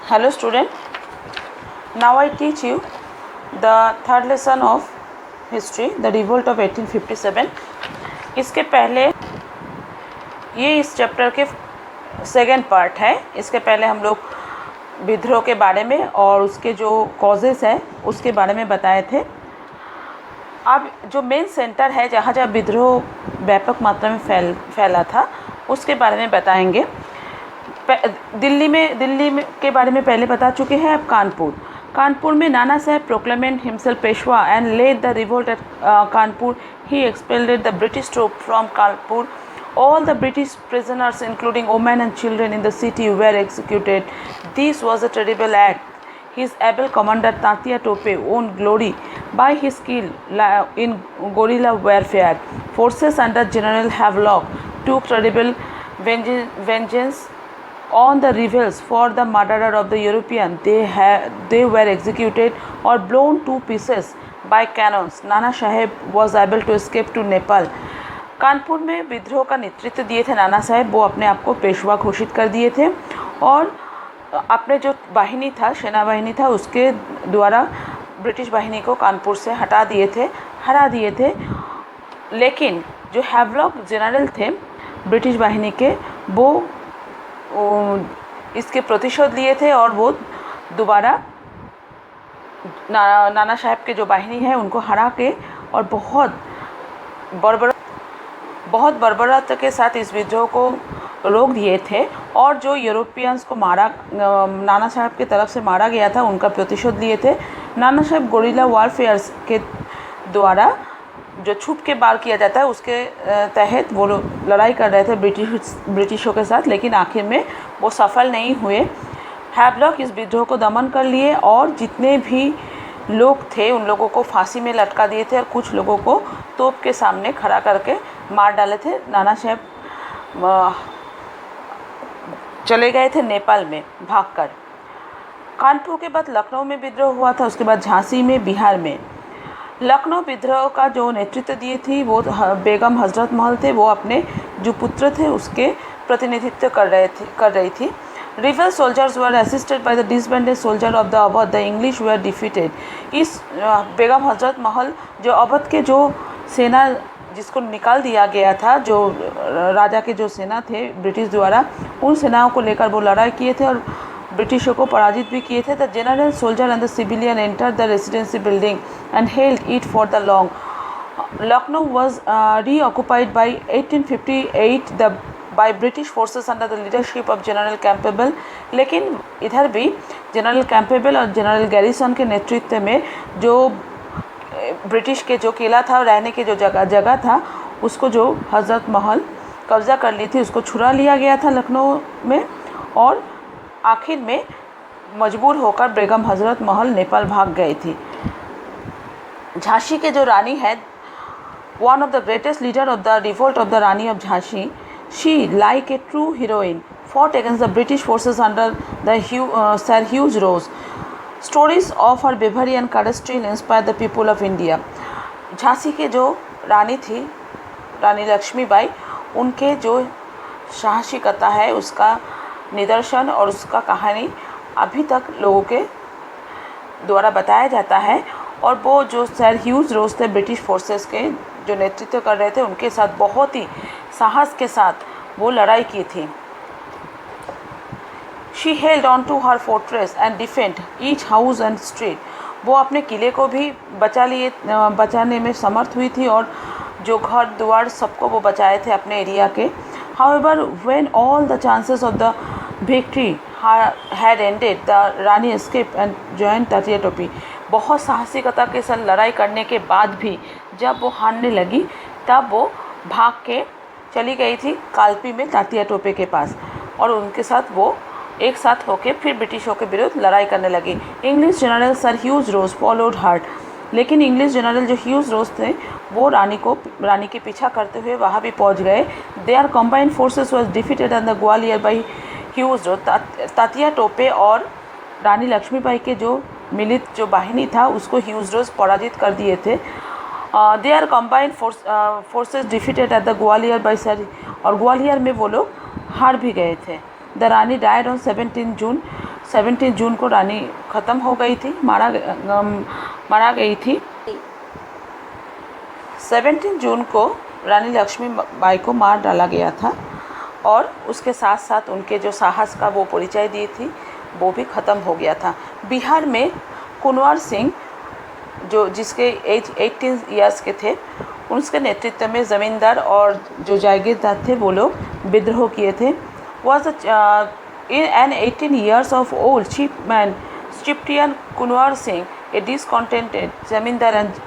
Hello student, now I teach you the third lesson of history, the revolt of 1857. इसके पहले ये इस chapter के सेकेंड पार्ट है। इसके पहले हम लोग विद्रोह के बारे में और उसके जो कॉजेज़ है उसके बारे में बताए थे। अब जो मेन सेंटर है जहाँ जहाँ विद्रोह व्यापक मात्रा में फैला था उसके बारे में बताएंगे। दिल्ली में के बारे में पहले बता चुके हैं। अब कानपुर में Nana Saheb proclaimed himself Peshwa and led the revolt at Kanpur. He expelled the British troop from Kanpur. All the British prisoners, including women and children in the city, were executed. This was a terrible act. His able commander Tatia Tope won glory by his skill in guerrilla warfare. Forces under General Havelock took terrible vengeance on the rebels for the murder of the European. They were executed or blown to pieces by cannons. Nana Sahib was able to escape to Nepal. Kanpur में विद्रोह का नेतृत्व दिए थे नाना साहेब। वो अपने आप को पेशवा घोषित कर दिए थे और अपने जो वाहिनी था, सेना वाहिनी था, उसके द्वारा ब्रिटिश वाहिनी को कानपुर से हरा दिए थे। लेकिन जो हैवलॉक जनरल थे ब्रिटिश वाहिनी के, वो इसके प्रतिशोध लिए थे और वो दोबारा नाना साहेब के जो वाहिनी है उनको हरा के और बहुत बर्बरता के साथ इस विद्रोह को रोक दिए थे। और जो यूरोपियंस को नाना साहब की तरफ से मारा गया था उनका प्रतिशोध लिए थे। नाना साहब गोरिल्ला वारफेयर के द्वारा जो छुप के वार किया जाता है उसके तहत वो लड़ाई कर रहे थे ब्रिटिशों के साथ, लेकिन आखिर में वो सफल नहीं हुए। हैवलॉक इस विद्रोह को दमन कर लिए और जितने भी लोग थे उन लोगों को फांसी में लटका दिए थे और कुछ लोगों को तोप के सामने खड़ा करके मार डाले थे। नाना साहब चले गए थे नेपाल में भागकर। कानपुर के बाद लखनऊ में विद्रोह हुआ था, उसके बाद झांसी में, बिहार में। लखनऊ विद्रोह का जो नेतृत्व दिए थी वो बेगम हजरत महल थे। वो अपने जो पुत्र थे उसके प्रतिनिधित्व कर रही थी। Rebel soldiers were assisted by the disbanded soldier of the Awadh. The English were defeated. इस बेगम हजरत महल जो अवध के जो सेना जिसको निकाल दिया गया था, जो राजा के जो सेना थे ब्रिटिश द्वारा, उन सेनाओं को लेकर वो लड़ाई किए थे और ब्रिटिशों को पराजित भी किए थे। The general soldier and the civilian entered the residency building and held it for the long. Lucknow was reoccupied by 1858 by British forces under the leadership of General Campbell. लेकिन इधर भी जनरल कैंपेबल और general garrison के नेतृत्व में जो British के जो किला था, रहने के जो जगह था, उसको जो हजरत महल कब्ज़ा कर ली थी, उसको छुड़ा लिया गया था लखनऊ में। और आखिर में मजबूर होकर बेगम हजरत महल नेपाल भाग गई थी। झांसी के जो रानी है, one of the greatest leader of the revolt of the Rani of Jhansi, she, like a true heroine, fought against the British forces under the Sir Hugh Ross. Stories of her bravery and courage still inspire the people of India. Jhansi के जो रानी थी, रानी लक्ष्मीबाई, उनके जो साहसिकता है उसका निदर्शन और उसका कहानी अभी तक लोगों के द्वारा बताया जाता है। और वो जो सर ह्यूज रोज थे ब्रिटिश फोर्सेस के जो नेतृत्व कर रहे थे, उनके साथ बहुत ही साहस के साथ वो लड़ाई की थी। She held on to her fortress and defend each house and street. वो अपने किले को भी बचाने में समर्थ हुई थी और जो घर द्वार सबको वो बचाए थे अपने एरिया के. However when all the chances of the victory had ended, the Rani escape and joined Tatya टोपी. बहुत साहसिकता के साथ लड़ाई करने के बाद भी जब वो हारने लगी तब वो भाग के चली गई थी कालपी में तात्या टोपे के पास और उनके साथ वो एक साथ होकर फिर ब्रिटिशों के विरुद्ध लड़ाई करने लगी. इंग्लिश जनरल सर ह्यूज रोज फॉलोड हार्ट. लेकिन इंग्लिश जनरल जो ह्यूज रोज थे वो रानी के पीछा करते हुए वहाँ भी पहुँच गए. Their combined forces was defeated and the Gwalior by Hugh Rose. Tatya Tope और रानी लक्ष्मीबाई के जो मिलित जो वाहिनी था उसको ह्यूज रोज पराजित कर दिए थे. Their combined forces defeated at the Gwalior by और ग्वालियर में वो लोग हार भी गए थे. The Rani died on 17 June 17 जून को रानी ख़त्म हो गई थी, मारा गई थी। 17 जून को रानी लक्ष्मीबाई को मार डाला गया था और उसके साथ साथ उनके जो साहस का वो परिचय दी थी वो भी ख़त्म हो गया था। बिहार में कुंवर सिंह जो जिसके एज 18 इयर्स के थे, उसके नेतृत्व में ज़मींदार और जो जागीरदार थे वो लोग विद्रोह किए थे। Was an 18 years of old chiefman Chieftain Kunwar Singh, a discontented zamindar and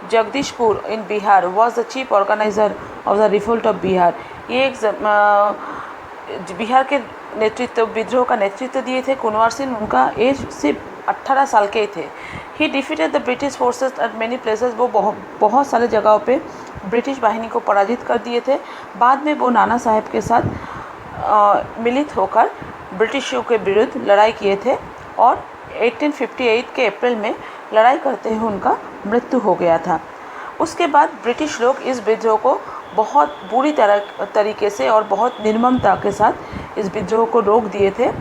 Jagdishpur in Bihar, was the chief organizer of the revolt of Bihar। ये एक बिहार के नेतृत्व विद्रोह का नेतृत्व दिए थे कुंवर सिंह। उनका एज सिर्फ 18 साल के ही थे। ही defeated the British forces eight many places. वो बहुत सारे जगहों पे ब्रिटिश बाहिनी को पराजित कर दिए थे। बाद में वो नाना साहब के साथ मिलित होकर ब्रिटिशों के विरुद्ध लड़ाई किए थे और 1858 के अप्रैल में लड़ाई करते हुए उनका मृत्यु हो गया था। उसके बाद ब्रिटिश लोग इस विद्रोह को बहुत बुरी तरीके से और बहुत निर्ममता के साथ इस विद्रोह को रोक दिए थे।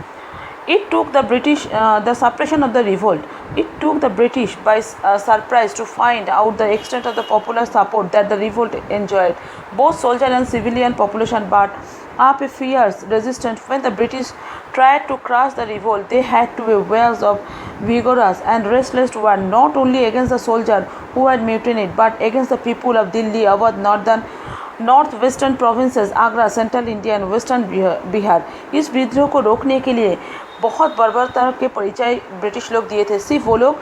It took the British the suppression of the revolt. It took the British by surprise to find out the extent of the popular support that the revolt enjoyed. Both soldier and civilian population but up a fierce resistance. When the British tried to crush the revolt, they had to be wars of vigorous and restless war, not only against the soldier who had mutinied, but against the people of Delhi, Awadh, north-western provinces, Agra, central India and western Bihar. इस विद्रोह को रोकने के लिए बहुत बर्बरता के परिचय ब्रिटिश लोग दिए थे। सिर्फ वो लोग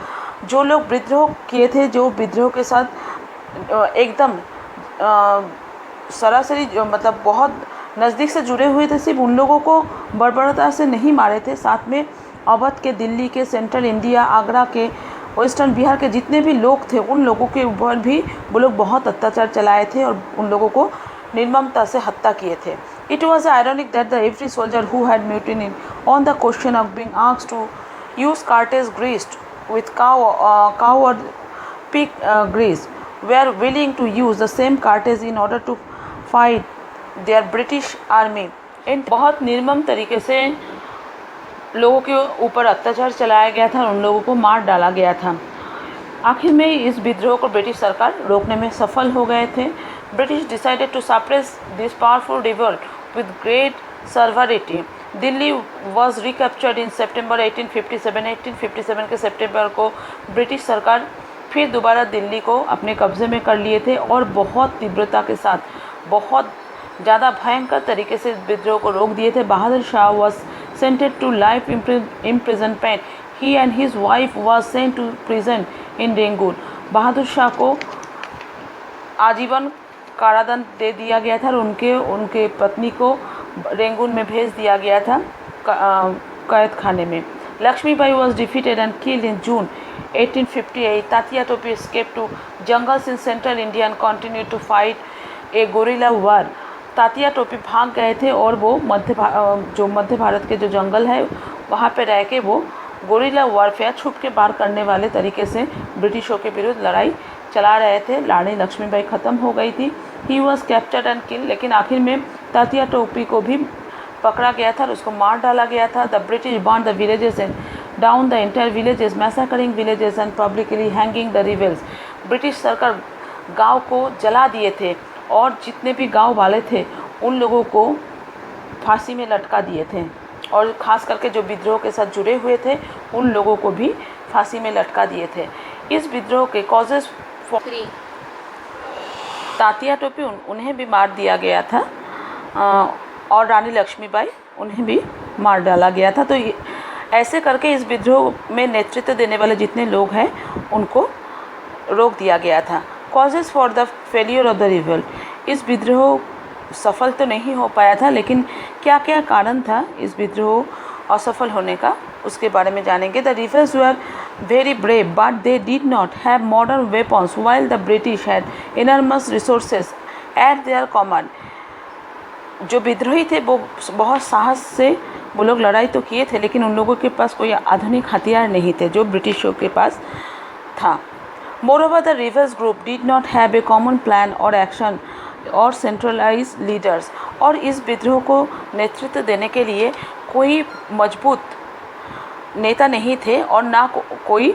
जो लोग विद्रोह किए थे, जो विद्रोह के साथ एकदम सरासरी मतलब बहुत नज़दीक से जुड़े हुए थे, सिर्फ उन लोगों को बर्बरता से नहीं मारे थे। साथ में अवध के, दिल्ली के, सेंट्रल इंडिया, आगरा के, वेस्टर्न बिहार के जितने भी लोग थे उन लोगों के ऊपर भी वो लोग बहुत अत्याचार चलाए थे और उन लोगों को निर्ममता से हत्या किए थे। It was ironic that the every soldier who had mutinied on the question of being asked to use cartridge greased with cow or pig grease were willing to use the same cartage in order to fight their British army। बहुत निर्मम तरीके से लोगों के ऊपर अत्याचार चलाया गया था और उन लोगों को मार डाला गया था। आखिर में इस विद्रोह को ब्रिटिश सरकार रोकने में सफल हो गए थे। British decided to suppress this powerful revolt with great severity. Delhi was recaptured in September 1857। 1857 के सितंबर को ब्रिटिश सरकार फिर दोबारा दिल्ली को अपने कब्जे में कर लिए थे और बहुत तीव्रता के साथ, बहुत ज़्यादा भयंकर तरीके से विद्रोह को रोक दिए थे। Bahadur Shah was sentenced to life imprisonment. He and his wife was sent to prison in Rangoon. Bahadur Shah को आजीवन कारादंड दे दिया गया था और उनके पत्नी को रेंगून में भेज दिया गया था कैद खाने में। Lakshmibai was defeated and killed in June 1858. Tatya टोपी escaped to jungles in central India and continued to fight a guerrilla war. Tatya टोपी भाग गए थे और वो मध्य भारत के जो जंगल है वहाँ पे रह के वो गोरिल्ला वारफेयर, छुप के वार करने वाले तरीके से ब्रिटिशों के विरुद्ध लड़ाई चला रहे थे। रानी लक्ष्मीबाई ख़त्म हो गई थी। He was captured and kill. लेकिन आखिर में तात्या टोपी को भी पकड़ा गया था और उसको मार डाला गया था। The British burn the villages and down the entire villages, massacring villages and publicly hanging the rebels. British सरकार गाँव को जला दिए थे और जितने भी गांव वाले थे उन लोगों को फांसी में लटका दिए थे और ख़ास करके जो विद्रोह के साथ जुड़े हुए थे उन लोगों को भी फांसी में लटका दिए थे। इस विद्रोह के कॉजेज तात्या टोपी उन्हें भी मार दिया गया था और रानी लक्ष्मीबाई उन्हें भी मार डाला गया था। तो ऐसे करके इस विद्रोह में नेतृत्व देने वाले जितने लोग हैं उनको रोक दिया गया था। Causes for the failure of the revolt. इस विद्रोह सफल तो नहीं हो पाया था, लेकिन क्या क्या कारण था इस विद्रोह असफल होने का उसके बारे में जानेंगे। The rebels were very brave but they did not have modern weapons while the British had enormous resources at their command. जो विद्रोही थे वो बहुत साहस से वो लोग लड़ाई तो किए थे, लेकिन उन लोगों के पास कोई आधुनिक हथियार नहीं थे जो ब्रिटिशों के पास था। Moreover, the rebels group did not have a common plan or action or centralized leaders। और इस विद्रोह को नेतृत्व देने के लिए कोई मजबूत नेता नहीं थे और ना कोई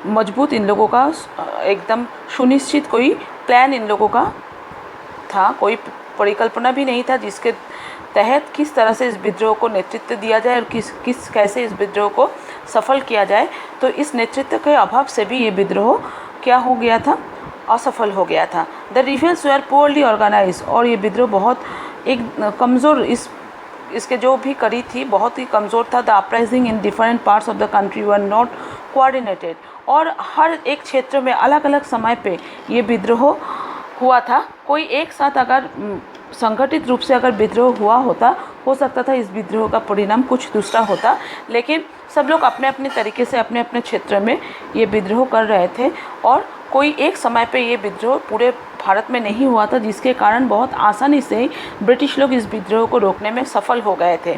मजबूत इन लोगों का एकदम सुनिश्चित कोई प्लान इन लोगों का था, कोई परिकल्पना भी नहीं था जिसके तहत किस तरह से इस विद्रोह को नेतृत्व दिया जाए और किस कैसे इस विद्रोह को सफल किया जाए। तो इस नेतृत्व के अभाव से भी ये विद्रोह क्या हो गया था, असफल हो गया था। The rebels were poorly organize, और ये विद्रोह बहुत एक कमज़ोर इसके जो भी कड़ी थी बहुत ही कमज़ोर था। The uprising in different parts of the country were not coordinated, और हर एक क्षेत्र में अलग अलग समय पे ये विद्रोह हुआ था। कोई एक साथ अगर संगठित रूप से अगर विद्रोह हुआ होता, हो सकता था इस विद्रोह का परिणाम कुछ दूसरा होता, लेकिन सब लोग अपने अपने तरीके से अपने अपने क्षेत्र में ये विद्रोह कर रहे थे और कोई एक समय पे ये विद्रोह पूरे भारत में नहीं हुआ था, जिसके कारण बहुत आसानी से ही ब्रिटिश लोग इस विद्रोह को रोकने में सफल हो गए थे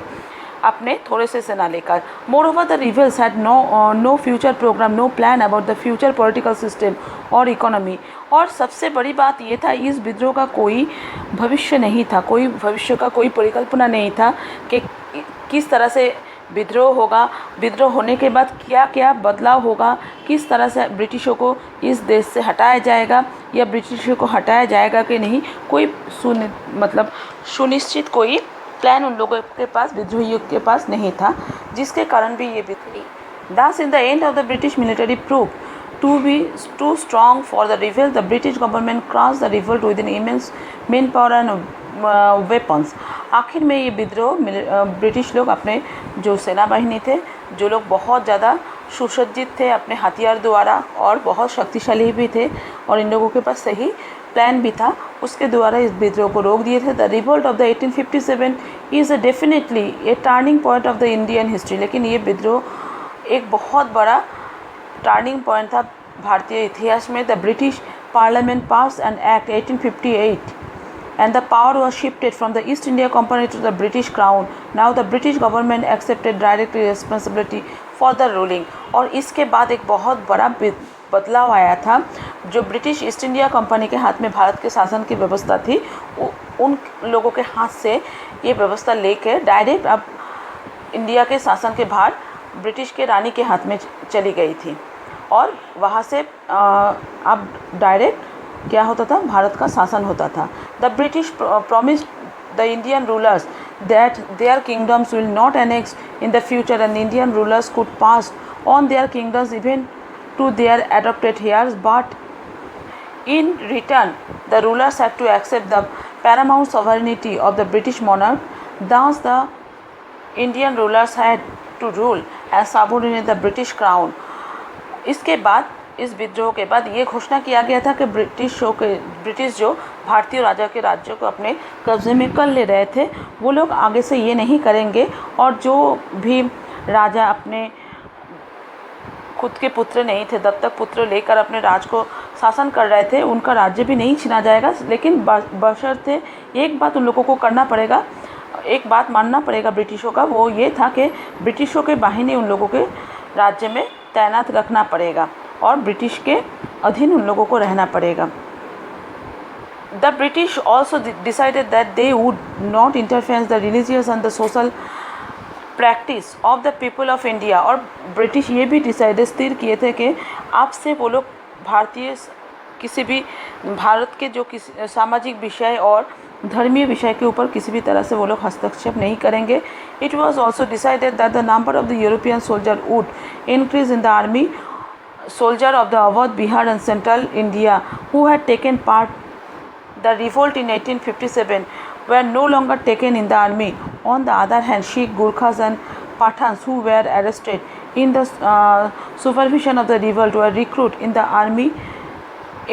अपने थोड़े से सेना लेकर। Moreover the rebels had no future program, no plan about the future political system और इकोनॉमी, और सबसे बड़ी बात ये था इस विद्रोह का कोई भविष्य नहीं था, कोई भविष्य का कोई परिकल्पना नहीं था कि किस तरह से विद्रोह होगा, विद्रोह होने के बाद क्या क्या बदलाव होगा, किस तरह से ब्रिटिशों को इस देश से हटाया जाएगा या ब्रिटिशों को हटाया जाएगा कि नहीं, कोई सुनिश्चित कोई प्लान उन लोगों के पास, विद्रोहियों के पास नहीं था, जिसके कारण भी ये विद्रोह। Thus, in the end of the British military proved to be too strong for the revolt. The British government crushed the revolt with an immense manpower and weapons. आखिर में ये विद्रोह ब्रिटिश लोग अपने जो सेना बाहिनी थे, जो लोग बहुत ज़्यादा सुसज्जित थे अपने हथियार द्वारा और बहुत शक्तिशाली भी थे और इन लोगों के पास सही प्लान भी था, उसके द्वारा इस विद्रोह को रोक दिए थे। The revolt of the 1857 is definitely A turning point of the Indian history, लेकिन ये विद्रोह एक बहुत बड़ा टर्निंग पॉइंट था भारतीय इतिहास में। The British parliament pass an act 1858 and the power was shifted from the East India Company to the British Crown. Now the British government accepted directly responsibility for the ruling. और इसके बाद एक बहुत बड़ा बदलाव आया था। जो ब्रिटिश ईस्ट इंडिया कंपनी के हाथ में भारत के शासन की व्यवस्था थी, उन लोगों के हाथ से ये व्यवस्था लेके डायरेक्ट अब इंडिया के शासन के भार ब्रिटिश के रानी के हाथ में चली गई थी और वहाँ से अब डायरेक्ट क्या होता था, भारत का शासन होता था। The British promised the Indian rulers that their kingdoms will not annex in the future and Indian rulers could pass on their kingdoms even to their adopted heirs, but in return the rulers had to accept the paramount sovereignty of the British monarch. Thus the Indian rulers had to rule as subordinate the British crown. इसके बाद इस विद्रोह के बाद ये घोषणा किया गया था कि ब्रिटिश जो भारतीय राजा के राज्यों को अपने कब्जे में कर ले रहे थे, वो लोग आगे से ये नहीं करेंगे और जो भी राजा अपने खुद के पुत्र नहीं थे, दत्तक पुत्र लेकर अपने राज को शासन कर रहे थे, उनका राज्य भी नहीं छीना जाएगा, लेकिन बशर्ते एक बात उन लोगों को करना पड़ेगा, एक बात मानना पड़ेगा ब्रिटिशों का, वो ये था कि ब्रिटिशों के बाहिनी उन लोगों के राज्य में तैनात रखना पड़ेगा और ब्रिटिश के अधीन उन लोगों को रहना पड़ेगा। The British also decided that they would not interfere the religious and the social practice of the people of India. और ब्रिटिश ये भी स्थिर किए थे कि आपसे वो लोग भारतीय किसी भी भारत के जो किसी सामाजिक विषय और धर्मीय विषय के ऊपर किसी भी तरह से वो लोग हस्तक्षेप नहीं करेंगे। It was also decided that the number of the European soldier would increase in the army soldier of the Awadh, Bihar and central India who had taken part the revolt in 1857 were no longer taken in the army. On the other hand, Sikh, Gurkhas and Pathans who were arrested in the supervision of the revolt were recruited in the army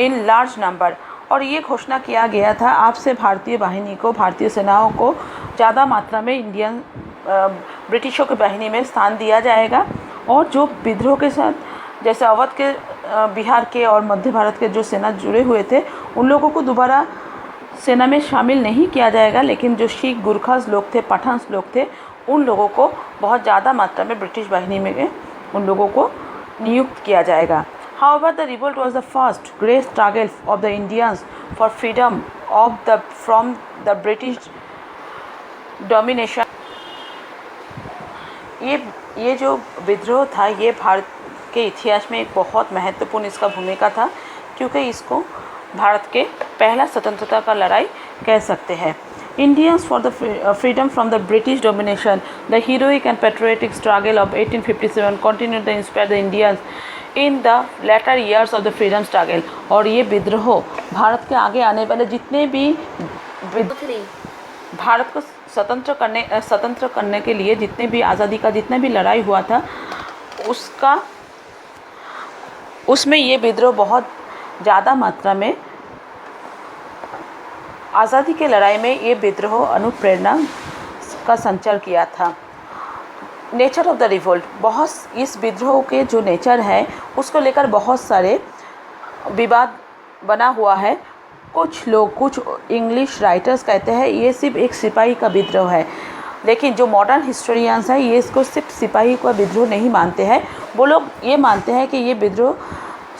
in large number. और ये घोषणा किया गया था आपसे भारतीय बाहिनी को, भारतीय सेनाओं को ज़्यादा मात्रा में इंडियन ब्रिटिशों के बाहिनी में स्थान दिया जाएगा और जो विद्रोह के साथ जैसे अवध के, बिहार के और मध्य भारत के जो सेना जुड़े हुए थे, उन लोगों को दोबारा सेना में शामिल नहीं किया जाएगा, लेकिन जो सिख, गुरखास लोग थे, पठान्स लोग थे, उन लोगों को बहुत ज़्यादा मात्रा में ब्रिटिश बाहिनी में उन लोगों को नियुक्त किया जाएगा। However, the revolt was the first great struggle of the Indians for freedom from the British domination. ये ये जो विद्रोह था ये भारत के इतिहास में एक बहुत महत्वपूर्ण इसका भूमिका था, क्योंकि इसको भारत के पहला स्वतंत्रता का लड़ाई कह सकते हैं। Indians for the freedom from the British domination, the heroic and patriotic struggle of 1857 continued to inspire the Indians in the latter years of the freedom struggle। और ये विद्रोह भारत के आगे आने वाले जितने भी भारत को स्वतंत्र करने के लिए जितने भी आज़ादी का जितना भी लड़ाई हुआ था उसमें ये विद्रोह बहुत ज़्यादा मात्रा में आज़ादी के लड़ाई में ये विद्रोह अनुप्रेरणा का संचार किया था। नेचर ऑफ द रिवोल्ट, बहुत इस विद्रोह के जो नेचर है उसको लेकर बहुत सारे विवाद बना हुआ है। कुछ लोग, कुछ इंग्लिश राइटर्स कहते हैं ये सिर्फ एक सिपाही का विद्रोह है, लेकिन जो मॉडर्न हिस्टोरियंस हैं ये इसको सिर्फ सिपाही का विद्रोह नहीं मानते हैं। वो लोग ये मानते हैं कि ये विद्रोह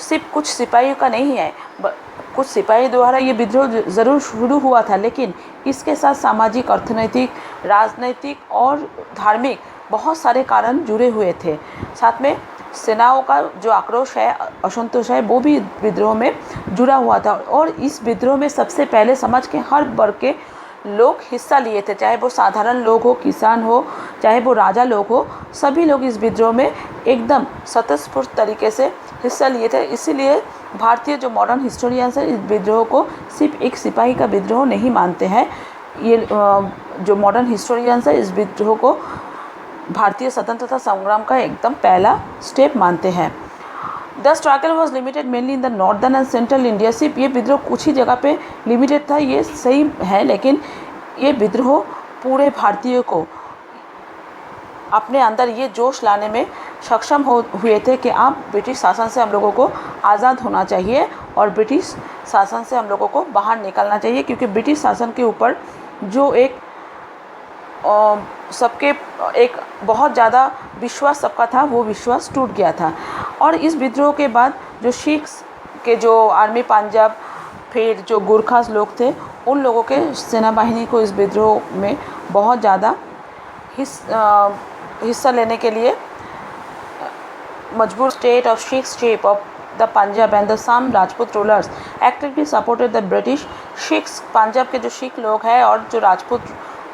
सिर्फ कुछ सिपाहियों का नहीं है, कुछ सिपाही द्वारा ये विद्रोह ज़रूर शुरू हुआ था, लेकिन इसके साथ सामाजिक, अर्थनैतिक, राजनैतिक और धार्मिक बहुत सारे कारण जुड़े हुए थे। साथ में सेनाओं का जो आक्रोश है, असंतोष है, वो भी विद्रोह में जुड़ा हुआ था। और इस विद्रोह में सबसे पहले समाज के हर वर्ग के लोग हिस्सा लिए थे, चाहे वो साधारण लोग हो, किसान हो, चाहे वो राजा लोग हो, सभी लोग इस विद्रोह में एकदम स्वतःस्फूर्त तरीके से हिस्सा लिए थे। इसीलिए भारतीय जो मॉडर्न हिस्टोरियंस है इस विद्रोह को सिर्फ एक सिपाही का विद्रोह नहीं मानते हैं। ये जो मॉडर्न हिस्टोरियंस है इस विद्रोह को भारतीय स्वतंत्रता संग्राम का एकदम पहला स्टेप मानते हैं। The struggle was limited mainly in the northern and central India. सिर्फ ये विद्रोह कुछ ही जगह पे लिमिटेड था, ये सही है, लेकिन ये विद्रोह पूरे भारतीयों को अपने अंदर ये जोश लाने में सक्षम हुए थे कि आप ब्रिटिश शासन से हम लोगों को आज़ाद होना चाहिए और ब्रिटिश शासन से हम लोगों को बाहर निकलना चाहिए, क्योंकि ब्रिटिश शासन के ऊपर जो एक सबके एक बहुत ज़्यादा विश्वास सबका था, वो विश्वास टूट गया था। और इस विद्रोह के बाद जो सिख्स के जो आर्मी पंजाब, फिर जो गुरखास लोग थे, उन लोगों के सेना बाहिनी को इस विद्रोह में बहुत ज़्यादा हिस्सा लेने के लिए मजबूर। State of six chief of the Punjab and the some Rajput rulers actively supported the British. Sikhs, Punjab के जो सिख लोग हैं और जो राजपूत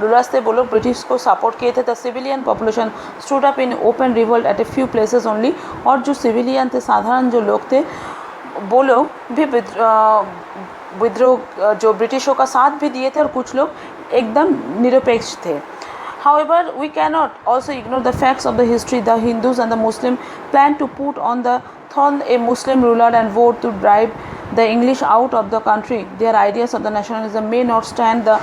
रूलर्स थे वो लोग ब्रिटिश को सपोर्ट किए थे। The civilian population stood up in open revolt at a few places only. और जो सिविलियन थे, साधारण जो लोग थे, वो लोग भी विद्रोह जो ब्रिटिशों का साथ भी दिए थे और कुछ लोग एकदम निरपेक्ष थे। However, we cannot also ignore the facts of the history. The Hindus and the Muslim planned to put on the throne a Muslim ruler and vote to drive the English out of the country. Their ideas of the nationalism may not stand the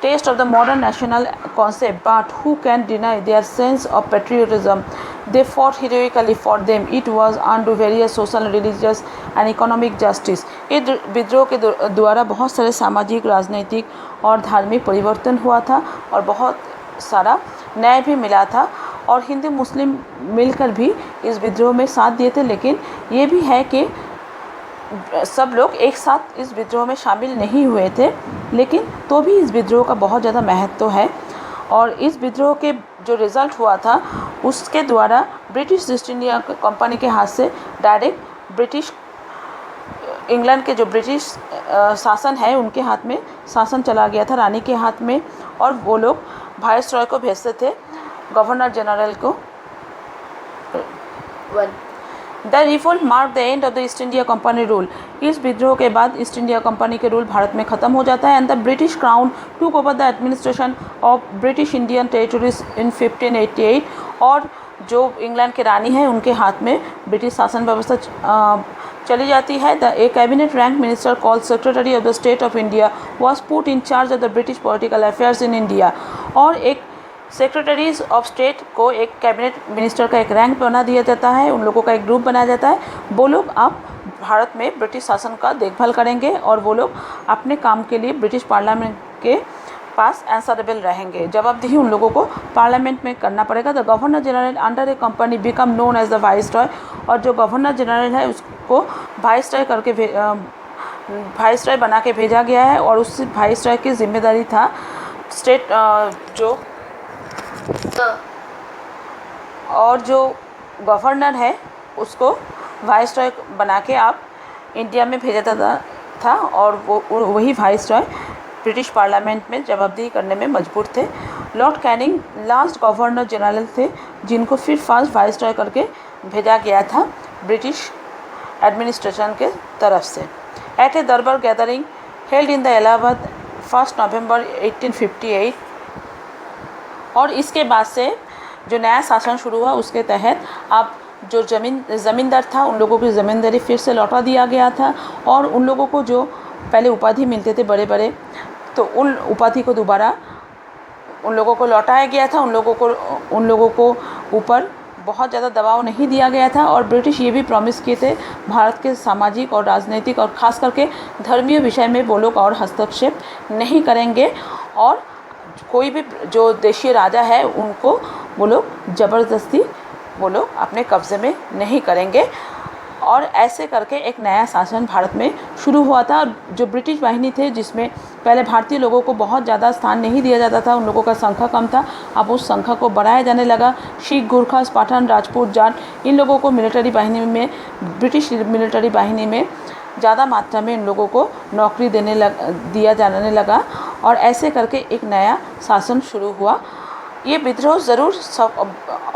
test of the modern national concept, but who can deny their sense of patriotism? They fought heroically for them. It was under various social, religious and economic justice. ये विद्रोह के द्वारा बहुत सारे सामाजिक, राजनीतिक और धार्मिक परिवर्तन हुआ था और बहुत सारा न्याय भी मिला था। और हिंदू मुस्लिम मिलकर भी इस विद्रोह में साथ दिए थे, लेकिन ये भी है कि सब लोग एक साथ इस विद्रोह में शामिल नहीं हुए थे, लेकिन तो भी इस विद्रोह का बहुत ज़्यादा महत्व है। और इस विद्रोह के जो रिज़ल्ट हुआ था उसके द्वारा ब्रिटिश ईस्ट इंडिया कंपनी के हाथ से डायरेक्ट ब्रिटिश इंग्लैंड के जो ब्रिटिश शासन है उनके हाथ में शासन चला गया था, रानी के हाथ में। और वो लोग वायसरॉय को भेजते थे, गवर्नर जनरल को। The revolt mark the end of the east India company rule. इस विद्रोह के बाद ईस्ट इंडिया कंपनी के रूल भारत में ख़त्म हो जाता है। And the British crown took over the administration of British Indian territories in 1588। और जो इंग्लैंड के रानी है उनके हाथ में ब्रिटिश शासन व्यवस्था चली जाती है। The A cabinet rank minister called secretary of the state of India was put in charge of the British political affairs in India. और एक सेक्रेटरीज ऑफ स्टेट को एक कैबिनेट मिनिस्टर का एक रैंक बना दिया जाता है, उन लोगों का एक ग्रुप बनाया जाता है। वो लोग अब भारत में ब्रिटिश शासन का देखभाल करेंगे और वो लोग अपने काम के लिए ब्रिटिश पार्लियामेंट के पास आंसरेबल रहेंगे। जवाबदेही उन लोगों को पार्लियामेंट में करना पड़ेगा। The governor general under a company become known as the viceroy. और जो गवर्नर जनरल है उसको वाइसरॉय करके वाइसरॉय बना के भेजा गया है। और उस वाइसरॉय की जिम्मेदारी था स्टेट जो और जो गवर्नर है उसको वाइसरॉय बना के आप इंडिया में भेजा जाता था और वो वही वाइसरॉय ब्रिटिश पार्लियामेंट में जवाबदेही करने में मजबूर थे। Lord Canning last governor general थे जिनको फिर फर्स्ट वाइसरॉय करके भेजा गया था ब्रिटिश एडमिनिस्ट्रेशन के तरफ से। एट ए दरबार gathering held in the Allahabad 1 नवंबर 1858 और इसके बाद से जो नया शासन शुरू हुआ उसके तहत आप जो ज़मींदार था उन लोगों की ज़मींदारी फिर से लौटा दिया गया था और उन लोगों को जो पहले उपाधि मिलते थे बड़े बड़े, तो उन उपाधि को दोबारा उन लोगों को लौटाया गया था। उन लोगों को ऊपर बहुत ज़्यादा दबाव नहीं दिया गया था और ब्रिटिश ये भी प्रॉमिस किए थे भारत के सामाजिक और राजनीतिक और ख़ास करके धर्मीय विषय में वो लोग और हस्तक्षेप नहीं करेंगे और कोई भी जो देशीय राजा है उनको वो लोग ज़बरदस्ती वो लोग अपने कब्ज़े में नहीं करेंगे। और ऐसे करके एक नया शासन भारत में शुरू हुआ था। जो ब्रिटिश बाहिनी थे जिसमें पहले भारतीय लोगों को बहुत ज़्यादा स्थान नहीं दिया जाता था, उन लोगों का संख्या कम था, अब उस संख्या को बढ़ाया जाने लगा। सिख, गुरखा, पठान, राजपूत, जाट इन लोगों को मिलिट्री बाहिनी में, ब्रिटिश मिलिट्री बाहिनी में ज़्यादा मात्रा में इन लोगों को नौकरी दिया जाने लगा और ऐसे करके एक नया शासन शुरू हुआ। ये विद्रोह ज़रूर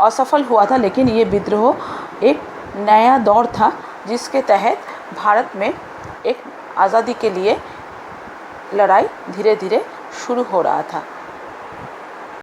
असफल हुआ था, लेकिन ये विद्रोह एक नया दौर था जिसके तहत भारत में एक आज़ादी के लिए लड़ाई धीरे धीरे शुरू हो रहा था।